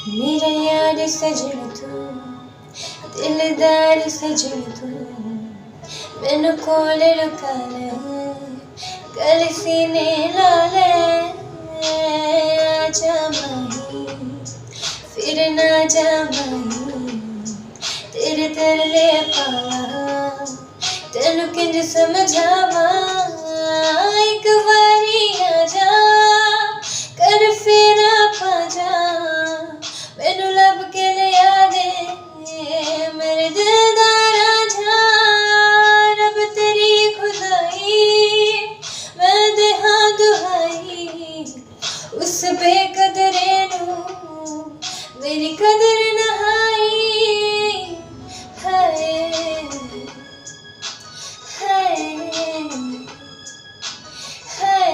मेरा यार सजन तू, दिलदार सजन तू, मैनू कोल रुका ले, गल सीने ला ले, आजा माही फिर ना जा माही, तेरे तरले पावा तेनू किंज समझावा, एक बारी आजा कर फेरा पाजा, मैनू लब के लिया दे मेरे दिलदार आजा, रब तेरी खुदाई मैं देहा दुहाई, उस बेकदरे नू मेरी कदर नहाई, हाय हाय हाय।